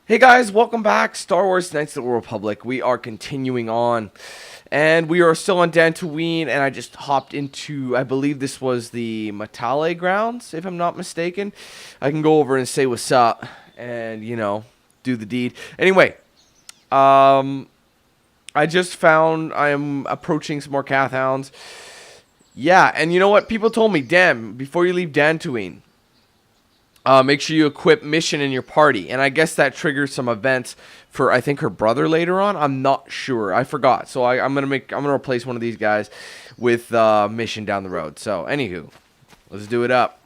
Hey guys, welcome back. Star Wars Knights of the Old Republic. We are continuing on. And we are still on Dantooine, and I just hopped into, I believe this was the Matale grounds, if I'm not mistaken. I can go over and say what's up and, you know, do the deed. Anyway, I just found I am approaching some more Cath Hounds. Yeah, and you know what? People told me, damn, before you leave Dantooine, make sure you equip mission in your party, and I guess that triggers some events for I think her brother later on. I'm not sure. I forgot. So I'm gonna replace one of these guys with mission down the road. So anywho, let's do it up.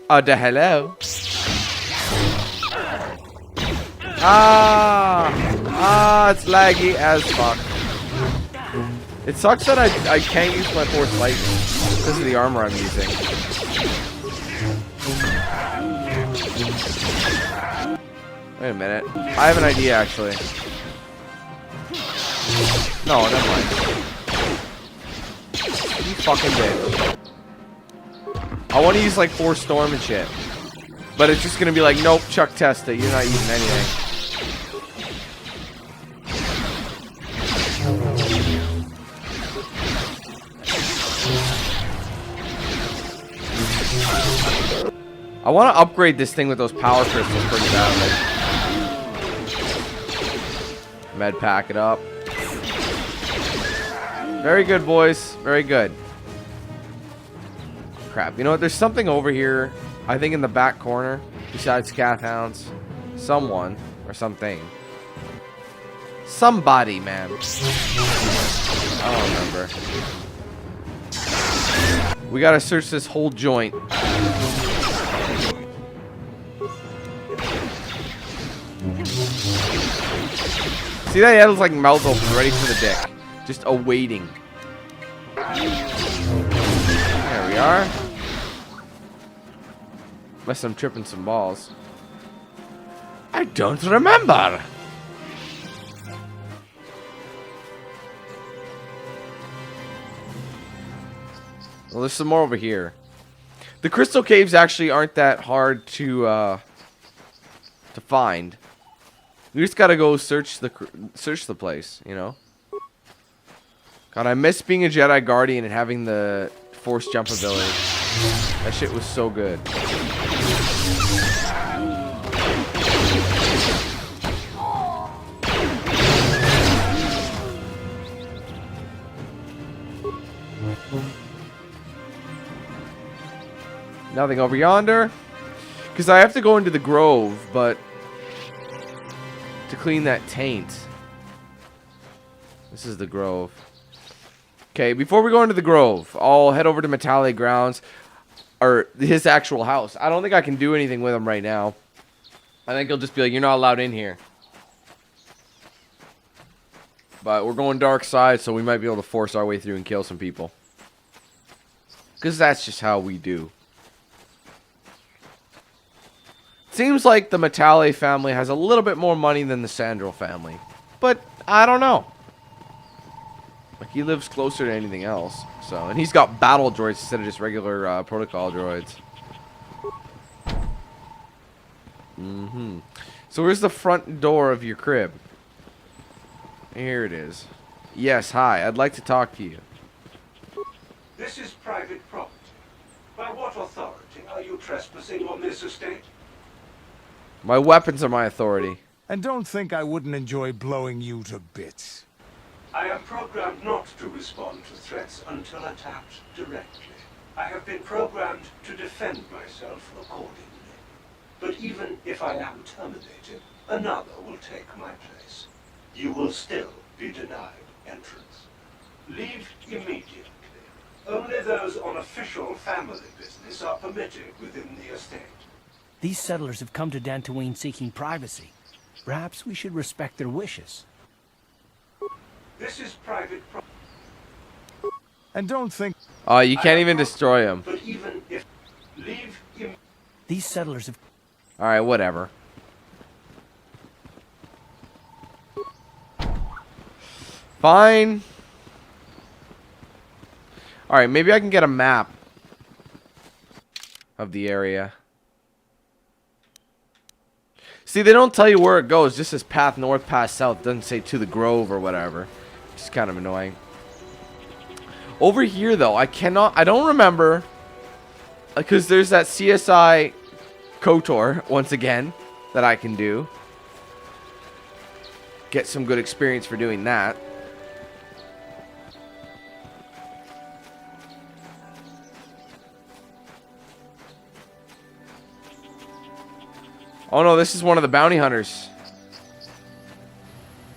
Hello. It's laggy as fuck. It sucks that I can't use my force lightning because of the armor I'm using. Wait a minute. I have an idea, actually. No, never mind. You fucking bitch. I want to use, like, Force Storm and shit. But it's just going to be like, nope, Chuck Testa. You're not using anything. I want to upgrade this thing with those power crystals pretty badly. Med pack it up. Very good, boys. Very good. Crap. You know what? There's something over here. I think in the back corner. Besides Cath Hounds. Someone. Or something. Somebody, man. I don't remember. We gotta search this whole joint. See that? Yeah, it was like mouth open, ready for the dick. Just awaiting. There we are. Unless I'm tripping some balls. I don't remember. Well, there's some more over here. The crystal caves actually aren't that hard to find. We just gotta go search the place, you know. God, I miss being a Jedi Guardian and having the Force jump ability. That shit was so good. Nothing over yonder. Because I have to go into the grove, but to clean that taint. This is the grove. Okay, before we go into the grove, I'll head over to Matale grounds, or his actual house. I don't think I can do anything with him right now. I think he'll just be like, you're not allowed in here. But we're going dark side, so we might be able to force our way through and kill some people. Because that's just how we do. Seems like the Matale family has a little bit more money than the Sandral family. But, I don't know. Like, he lives closer to anything else. So, and he's got battle droids instead of just regular protocol droids. So, where's the front door of your crib? Here it is. Yes, hi. I'd like to talk to you. This is private property. By what authority are you trespassing on this estate? My weapons are my authority. And don't think I wouldn't enjoy blowing you to bits. I am programmed not to respond to threats until attacked directly. I have been programmed to defend myself accordingly. But even if I am terminated, another will take my place. You will still be denied entrance. Leave immediately. Only those on official family business are permitted within the estate. These settlers have come to Dantooine seeking privacy. Perhaps we should respect their wishes. This is private property. And don't think... Oh, you can't even destroy him. But even if... Leave him... These settlers have... Alright, whatever. Fine. Alright, maybe I can get a map of the area. See, they don't tell you where it goes. Just says path north, path south. Doesn't say to the grove or whatever. Which is kind of annoying. Over here, though, I don't remember. Because there's that CSI KOTOR, once again, that I can do. Get some good experience for doing that. Oh no, this is one of the bounty hunters.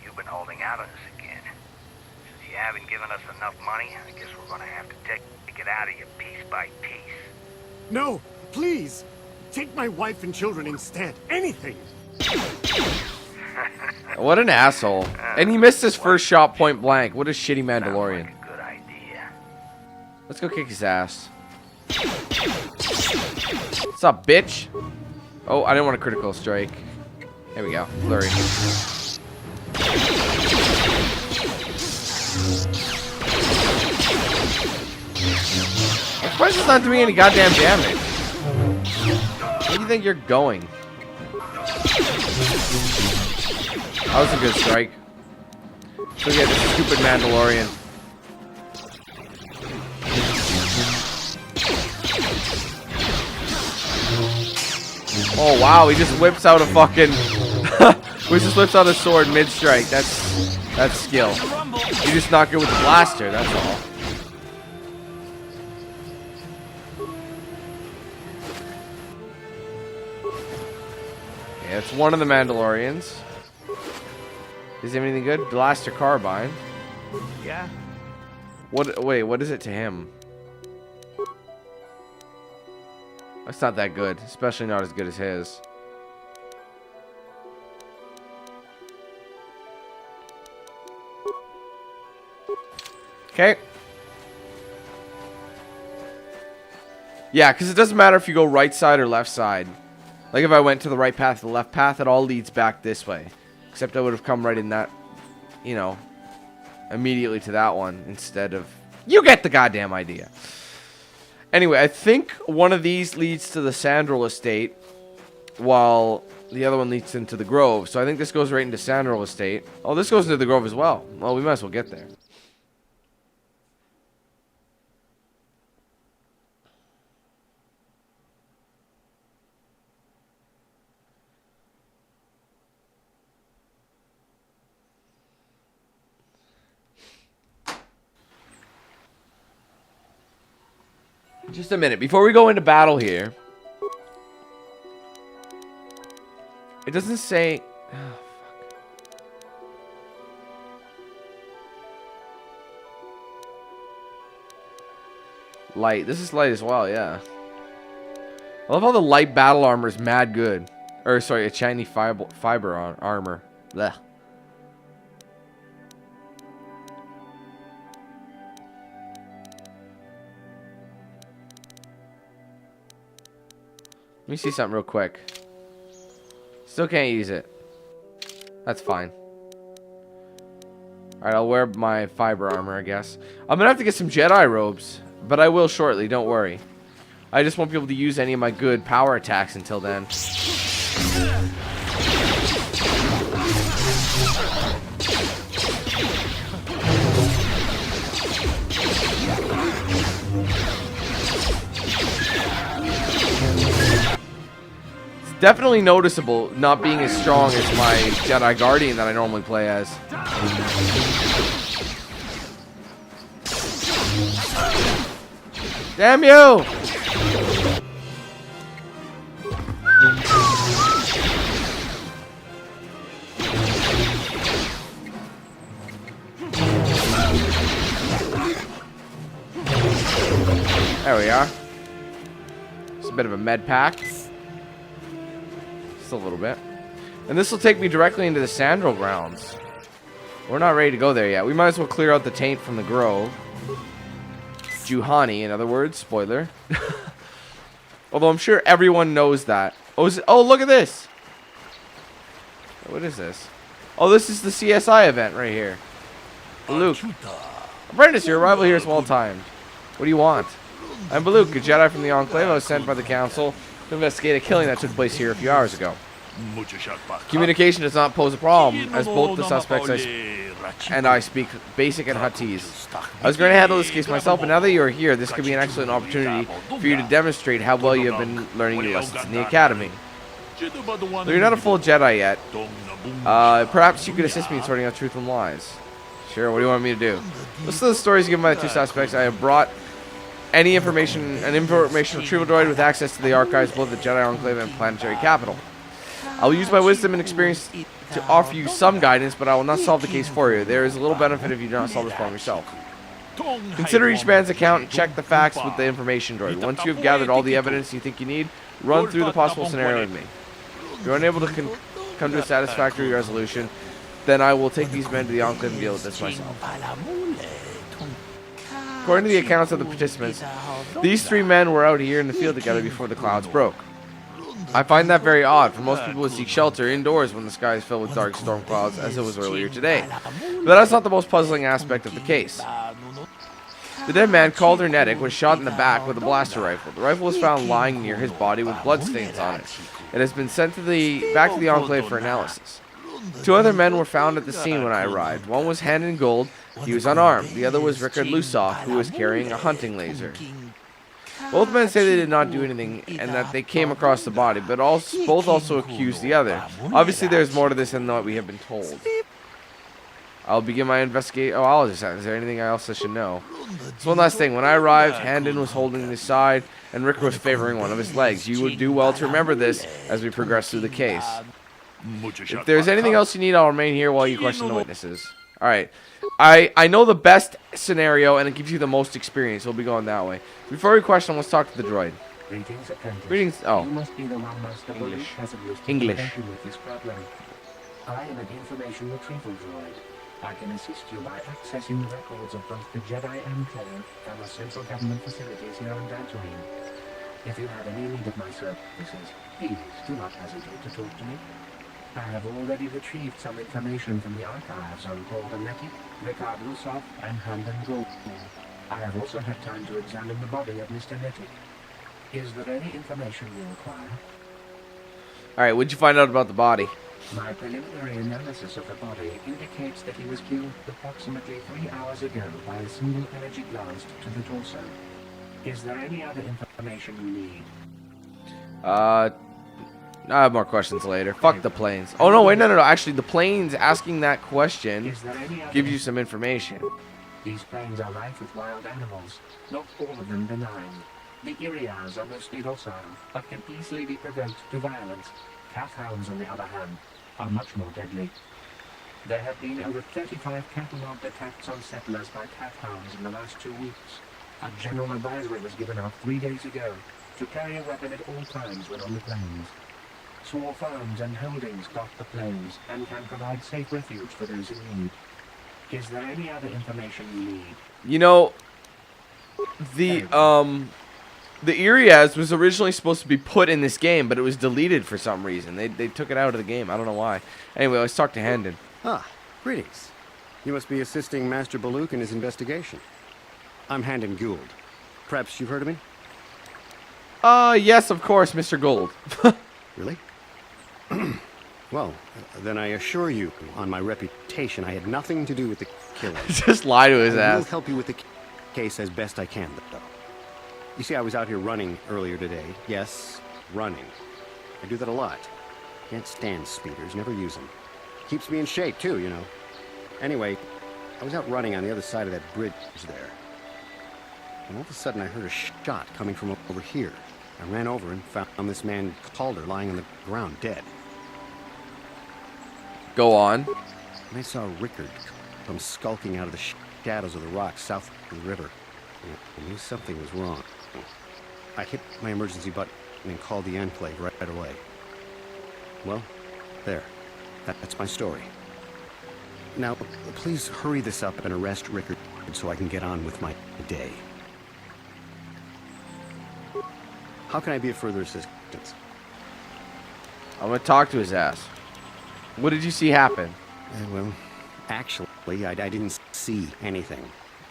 You've been holding out on us again. Since you haven't given us enough money, I guess we're gonna have to take it out of you piece by piece. No, please. Take my wife and children instead. Anything. What an asshole. And he missed his first shot point blank. What a shitty Mandalorian. Sounds like a good idea. Let's go kick his ass. What's up, bitch? Oh, I didn't want a critical strike. There we go. Flurry. I'm surprised it's not doing any goddamn damage. Where do you think you're going? That was a good strike. So we get this stupid Mandalorian. Oh wow, he just whips out a fucking he just whips out a sword mid-strike. That's skill. You just knock it with the blaster, that's all. Yeah, it's one of the Mandalorians. Is he anything good? Blaster carbine. Yeah? Wait, what is it to him? That's not that good, especially not as good as his. Okay. Yeah, because it doesn't matter if you go right side or left side. Like if I went to the right path, the left path, it all leads back this way. Except I would have come right in that, you know, immediately to that one instead of... You get the goddamn idea. Anyway, I think one of these leads to the Sandral estate, while the other one leads into the grove. So I think this goes right into Sandral estate. Oh, this goes into the grove as well. Well, we might as well get there. Just a minute. Before we go into battle here. It doesn't say... Oh, fuck. Light. This is light as well, yeah. I love how the light battle armor is mad good. Or, sorry, a shiny fiber armor. Blech. Let me see something real quick. Still can't use it. That's fine. Alright, I'll wear my fiber armor, I guess. I'm gonna have to get some Jedi robes. But I will shortly, don't worry. I just won't be able to use any of my good power attacks until then. Definitely noticeable not being as strong as my Jedi Guardian that I normally play as. Damn you! There we are. It's a bit of a med pack. A little bit, and this will take me directly into the Sandral grounds. We're not ready to go there yet. We might as well clear out the taint from the grove. Juhani, in other words. Spoiler. Although I'm sure everyone knows that. Oh, look at this. What is this? Oh, this is the CSI event right here. Luke. Apprentice, your arrival here is well timed. What do you want? I'm Baluk, a Jedi from the Enclave. I was sent by the Council to investigate a killing that took place here a few hours ago. Communication does not pose a problem, as both the suspects I speak basic and Huttese. I was going to handle this case myself, but now that you are here, this could be an excellent opportunity for you to demonstrate how well you have been learning your lessons in the academy. Though you're not a full Jedi yet, perhaps you could assist me in sorting out truth from lies. Sure, what do you want me to do? Listen to the stories given by the two suspects. I have brought an information retrieval droid with access to the archives, both the Jedi Enclave and Planetary Capital. I will use my wisdom and experience to offer you some guidance, but I will not solve the case for you. There is a little benefit if you do not solve this problem yourself. Consider each man's account and check the facts with the information droid. Once you have gathered all the evidence you think you need, run through the possible scenario with me. If you're unable to come to a satisfactory resolution, then I will take these men to the Enclave and deal with this myself. According to the accounts of the participants, these three men were out here in the field together before the clouds broke. I find that very odd, for most people would seek shelter indoors when the sky is filled with dark storm clouds, as it was earlier today. But that's not the most puzzling aspect of the case. The dead man, called Hernetic, was shot in the back with a blaster rifle. The rifle was found lying near his body with bloodstains on it. It has been sent back to the Enclave for analysis. Two other men were found at the scene when I arrived. One was hand in gold. He was unarmed. The other was Rickard Lusoff, who was carrying a hunting laser. Both men say they did not do anything and that they came across the body, but both also accuse the other. Obviously, there's more to this than what we have been told. I'll begin my investigation. Oh, I'll just ask. Is there anything else I should know? So one last thing. When I arrived, Handon was holding his side, and Rick was favoring one of his legs. You would do well to remember this as we progress through the case. If there's anything else you need, I'll remain here while you question the witnesses. All right. I know the best scenario, and it gives you the most experience. We'll be going that way. Before we question, let's talk to the droid. Greetings, apprentice. Greetings. Oh. You must be the one Master Bullish has enlisted to English. help you with this problem. I am an information retrieval droid. I can assist you by accessing the records of both the Jedi Enclave and the central government facilities here on Dantooine. If you have any need of my services, please do not hesitate to talk to me. I have already retrieved some information from the archives on Paul Danetti, Rickard Lusoff, and Handon Gold. I have also had time to examine the body of Mr. Nettie. Is there any information you require? Alright, what'd you find out about the body? My preliminary analysis of the body indicates that he was killed approximately 3 hours ago by a single energy blast to the torso. Is there any other information you need? I have more questions later. Fuck the planes. Oh, no, wait, no. Actually, the planes asking that question gives you some information. These planes are rife with wild animals, not all of them benign. The Irias are mostly docile, but can easily be provoked to violence. Cat-hounds, on the other hand, are much more deadly. There have been over 35 catalogued attacks on settlers by cat-hounds in the last 2 weeks. A general advisory was given out 3 days ago to carry a weapon at all times when on the plains. Small farms and holdings dot the plains and can provide safe refuge for those in need. Is there any other information you need? You know, the Irias was originally supposed to be put in this game, but it was deleted for some reason. They took it out of the game. I don't know why. Anyway, let's talk to Handon. Ah, greetings. You must be assisting Master Baluk in his investigation. I'm Handon Gould. Perhaps you've heard of me? Yes, of course, Mr. Gold. Really? Well, then I assure you, on my reputation, I had nothing to do with the killing. Just lie to his I will ass. help you with the case as best I can, though. You see, I was out here running earlier today. Yes, running. I do that a lot. Can't stand speeders, never use them. Keeps me in shape, too, you know. Anyway, I was out running on the other side of that bridge there. And all of a sudden I heard a shot coming from over here. I ran over and found this man Calder lying on the ground, dead. Go on. And I saw Rickard come skulking out of the shadows of the rocks south of the river. I knew something was wrong. I hit my emergency button and called the Enclave right away. Well, there. That's my story. Now, please hurry this up and arrest Rickard so I can get on with my day. How can I be of further assistance? I'm gonna talk to his ass. What did you see happen? Well, actually, I didn't see anything.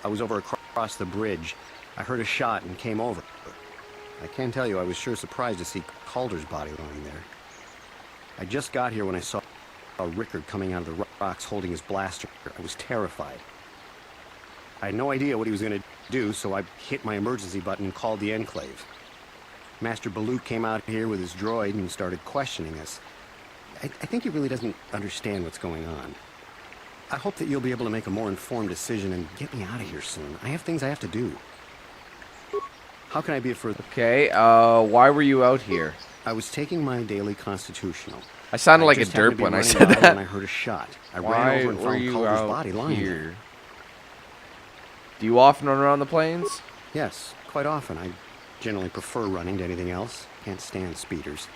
I was over across the bridge. I heard a shot and came over. I can tell you I was sure surprised to see Calder's body lying there. I just got here when I saw Rickard coming out of the rocks holding his blaster. I was terrified. I had no idea what he was going to do, so I hit my emergency button and called the Enclave. Master Baluk came out here with his droid and started questioning us. I think he really doesn't understand what's going on. I hope that you'll be able to make a more informed decision and get me out of here soon. I have things I have to do. How can I be of further... Okay, why were you out here? I was taking my daily constitutional. I sounded like a just happened derp to be when I running said by that. When I heard a shot. I ran Why over and were found you Calder's out body lying there. here? Do you often run around the plains? Yes, quite often. I generally prefer running to anything else. Can't stand speeders.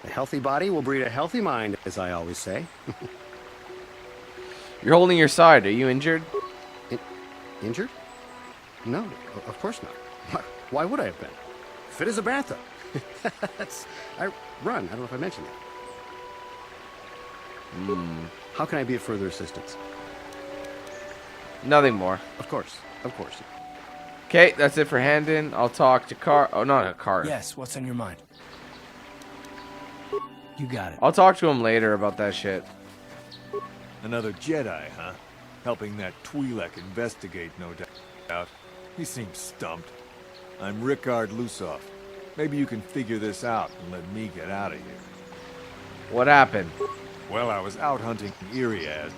A healthy body will breed a healthy mind, as I always say. You're holding your side. Are you injured? Injured? No, of course not. Why would I have been? Fit as a bantha. I run. I don't know if I mentioned that. How can I be of further assistance? Nothing more. Of course. Of course. Okay, that's it for Handon. I'll talk to Car. Oh, not a Car. Yes, what's on your mind? You got it. I'll talk to him later about that shit. Another Jedi, huh? Helping that Twi'lek investigate, no doubt. He seems stumped. I'm Rickard Lusov. Maybe you can figure this out and let me get out of here. What happened? Well, I was out hunting Iriaz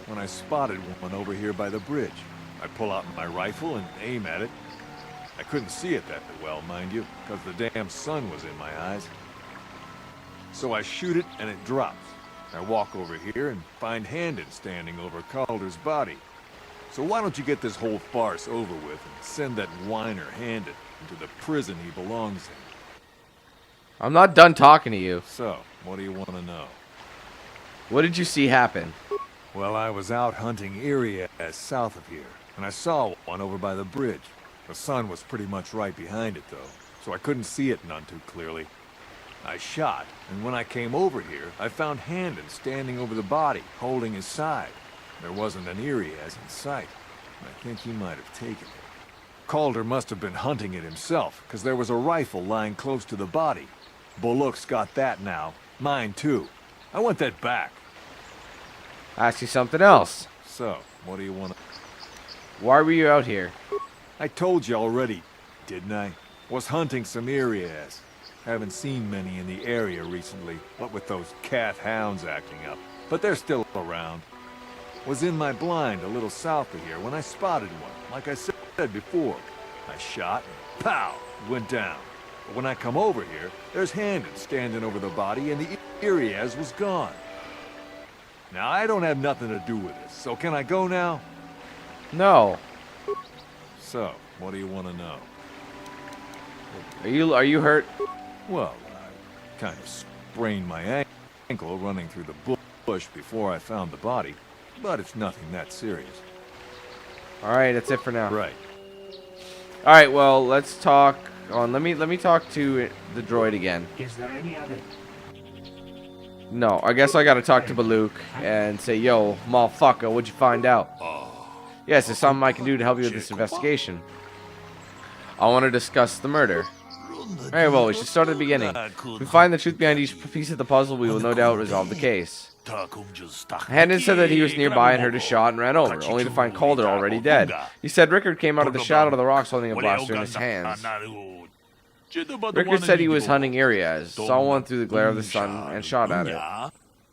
when I spotted one over here by the bridge. I pull out my rifle and aim at it. I couldn't see it that well, mind you, because the damn sun was in my eyes. So I shoot it and it drops. I walk over here and find Handon standing over Calder's body. So why don't you get this whole farce over with and send that whiner Handon into the prison he belongs in? I'm not done talking to you. So, what do you want to know? What did you see happen? Well, I was out hunting Iriaz south of here, and I saw one over by the bridge. The sun was pretty much right behind it, though, so I couldn't see it none too clearly. I shot, and when I came over here, I found Handon standing over the body, holding his side. There wasn't an Iriaz in sight. I think he might have taken it. Calder must have been hunting it himself, because there was a rifle lying close to the body. Bullock's got that now. Mine, too. I want that back. Ask you something else. So, what do you want to... Why were you out here? I told you already, didn't I? Was hunting some Iriaz. Haven't seen many in the area recently, what with those cat hounds acting up. But they're still around. Was in my blind a little south of here when I spotted one, like I said before. I shot and pow, went down. But when I come over here, there's Handon standing over the body and the Iriaz was gone. Now, I don't have nothing to do with this, so can I go now? No. So, what do you want to know? Are you hurt? Well, I kind of sprained my ankle running through the bush before I found the body, but it's nothing that serious. All right, that's it for now. Right. All right, well, let's talk on. Let me talk to the droid again. Is there any other... No, I guess I gotta talk to Baluk and say, yo, motherfucker, what'd you find out? Yes, there's something I can do to help you with this investigation. I want to discuss the murder. Alright, well, we should start at the beginning. If we find the truth behind each piece of the puzzle, we will no doubt resolve the case. Handon said that he was nearby and heard a shot and ran over, only to find Calder already dead. He said Rickard came out of the shadow of the rocks holding a blaster in his hands. Rickard said he was hunting Iriaz, saw one through the glare of the sun, and shot at it.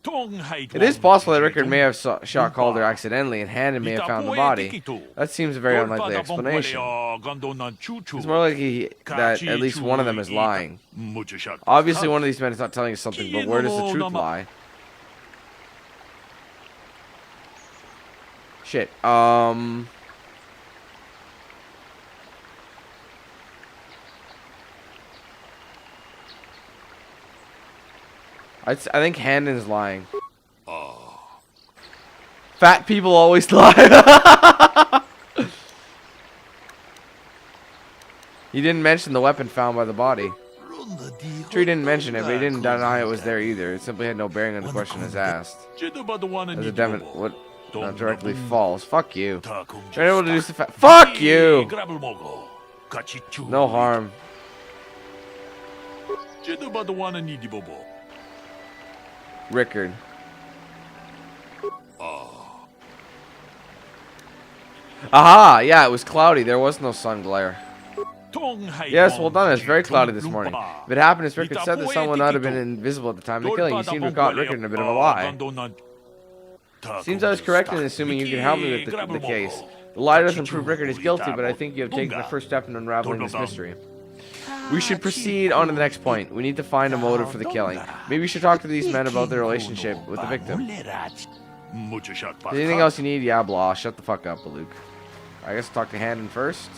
It is possible that Rickard may have shot Calder accidentally and Handon may have found the body. That seems a very unlikely explanation. It's more likely that at least one of them is lying. Obviously one of these men is not telling us something, but where does the truth lie? Shit, I think Handon's lying. Fat people always lie. He didn't mention the weapon found by the body. Tree didn't mention it, but he didn't deny it was there either. It simply had no bearing on the question as asked. As a definite, what? Not directly false. Fuck you. You're able to do some fuck you. No harm. Rickard. Aha! Yeah, it was cloudy. There was no sun glare. Yes, well done. It's very cloudy this morning. If it happened as Rickard said, the sun would not have been invisible at the time of the killing. You seem to have caught Rickard in a bit of a lie. Seems I was correct in assuming you can help me with the case. The lie doesn't prove Rickard is guilty, but I think you have taken the first step in unraveling this mystery. We should proceed on to the next point. We need to find a motive for the killing. Maybe we should talk to these men about their relationship with the victim. Anything else you need? Yeah, blah. Shut the fuck up, Luke. I guess talk to Handon first.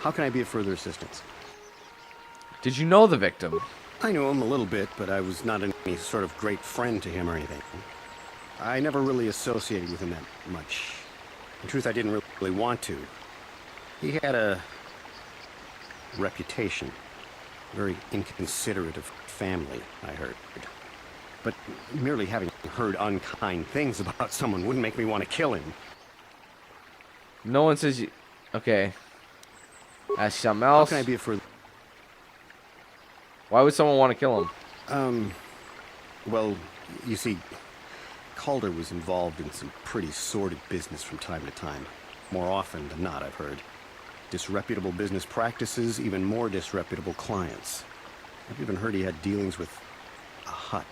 How can I be of further assistance? Did you know the victim? I knew him a little bit, but I was not any sort of great friend to him or anything. I never really associated with him that much. In truth, I didn't really want to. He had a reputation. Very inconsiderate of family, I heard. But merely having heard unkind things about someone wouldn't make me want to kill him. No one says you... Okay. Ask something else. How can I be of further... Why would someone want to kill him? Well, you see, Calder was involved in some pretty sordid business from time to time. More often than not, I've heard. Disreputable business practices, even more disreputable clients. I've even heard he had dealings with a hut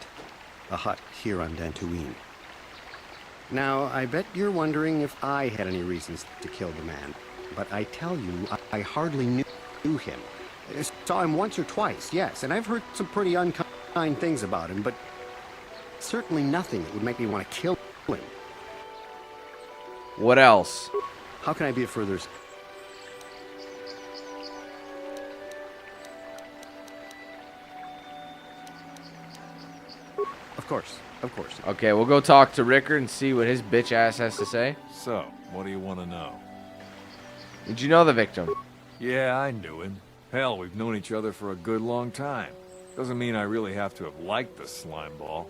here on Dantooine. Now, I bet you're wondering if I had any reasons to kill the man. But I tell you, I hardly knew him. Saw him once or twice, yes, and I've heard some pretty unkind things about him, but certainly nothing that would make me want to kill him. What else? How can I be of further... Of course. Okay, we'll go talk to Rickard and see what his bitch ass has to say. So, what do you want to know? Did you know the victim? Yeah, I knew him. Hell, we've known each other for a good long time. Doesn't mean I really have to have liked the slimeball.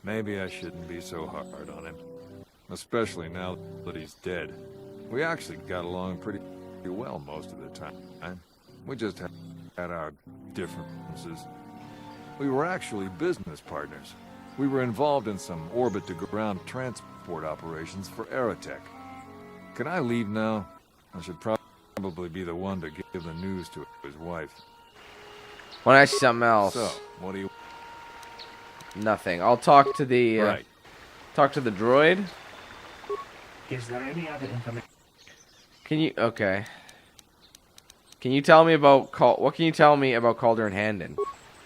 Maybe I shouldn't be so hard on him. Especially now that he's dead. We actually got along pretty well most of the time. We just had our differences. We were actually business partners. We were involved in some orbit-to-ground transport operations for Aerotech. Can I leave now? I should probably be the one to give the news to his wife. Want to ask you something else? So, what do you... Nothing. I'll talk to the... Right. Talk to the droid. Is there any other information? Can you... Okay. Can you tell me about... What can you tell me about Calder and Handon?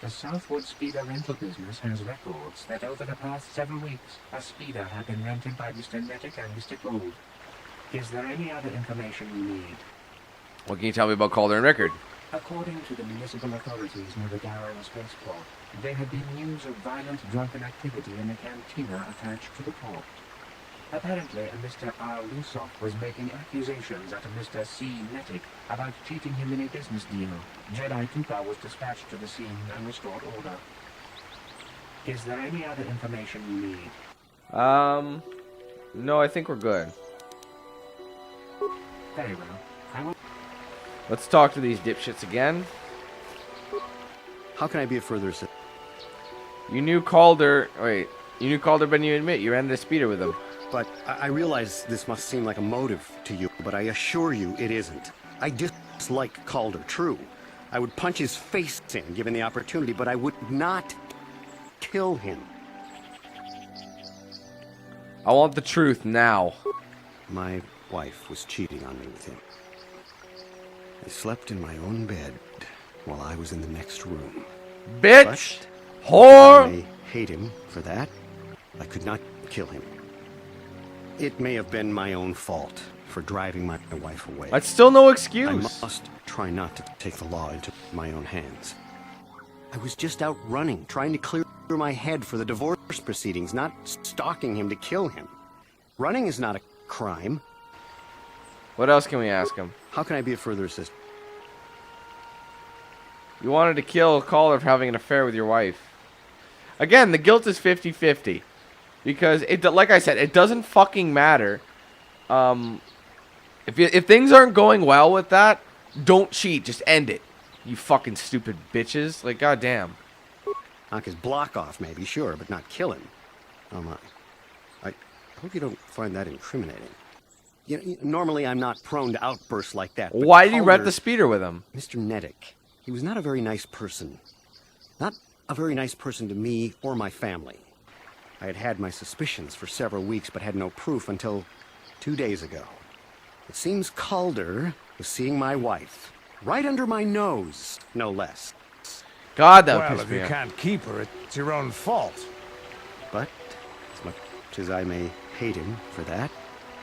The Southwood Speeder rental business has records that over the past 7 weeks, a speeder had been rented by Mr. Nettic and Mr. Gold. Is there any other information you need? What can you tell me about Calder and Rickard? According to the municipal authorities near the Darrow spaceport, there had been news of violent drunken activity in a cantina attached to the port. Apparently, a Mr. R. Lusoff was making accusations at a Mr. C. Nettic about cheating him in a business deal. Jedi Tupa was dispatched to the scene and restored order. Is there any other information you need? No, I think we're good. Very well. I will... Let's talk to these dipshits again. How can I be of further assistance? You knew Calder... Wait. You knew Calder, but you admit you rented a speeder with him. But I realize this must seem like a motive to you, but I assure you it isn't. I dislike Calder, true. I would punch his face in given the opportunity, but I would not kill him. I want the truth now. My wife was cheating on me with him. I slept in my own bed while I was in the next room. Bitch! But Whore! I may hate him for that. I could not kill him. It may have been my own fault for driving my wife away. That's still no I excuse. must try not to take the law into my own hands. I was just out running, trying to clear my head for the divorce proceedings, not stalking him to kill him. Running is not a crime. What else can we ask him? How can I be of further assistance? You wanted to kill Calder for having an affair with your wife. Again, the guilt is 50-50. Because, like I said, it doesn't fucking matter. If things aren't going well with that, don't cheat. Just end it. You fucking stupid bitches. Like, goddamn. Knock his block off, maybe, sure, but not kill him. Oh my. I hope you don't find that incriminating. Normally I'm not prone to outbursts like that. but Why did you rent Calder- the speeder with him? Mr. Neddick, he was not a very nice person. Not a very nice person to me or my family. I had had my suspicions for several weeks, but had no proof until 2 days ago. It seems Calder was seeing my wife. Right under my nose, no less. God, that would Well, piss if me you off. can't keep her, it's your own fault. But, as much as I may hate him for that,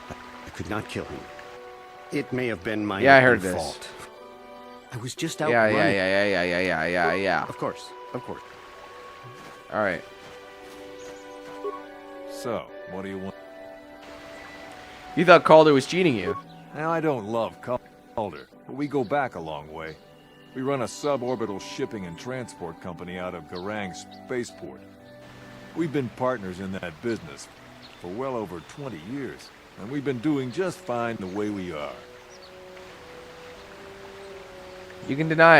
I could not kill him. It may have been my Yeah, I own heard this. fault. I was just out Yeah, running. yeah. Of course, of course. All right. So, what do you want? You thought Calder was cheating you. Now, I don't love Calder, but we go back a long way. We run a suborbital shipping and transport company out of Garang Spaceport. We've been partners in that business for well over 20 years, and we've been doing just fine the way we are. You can deny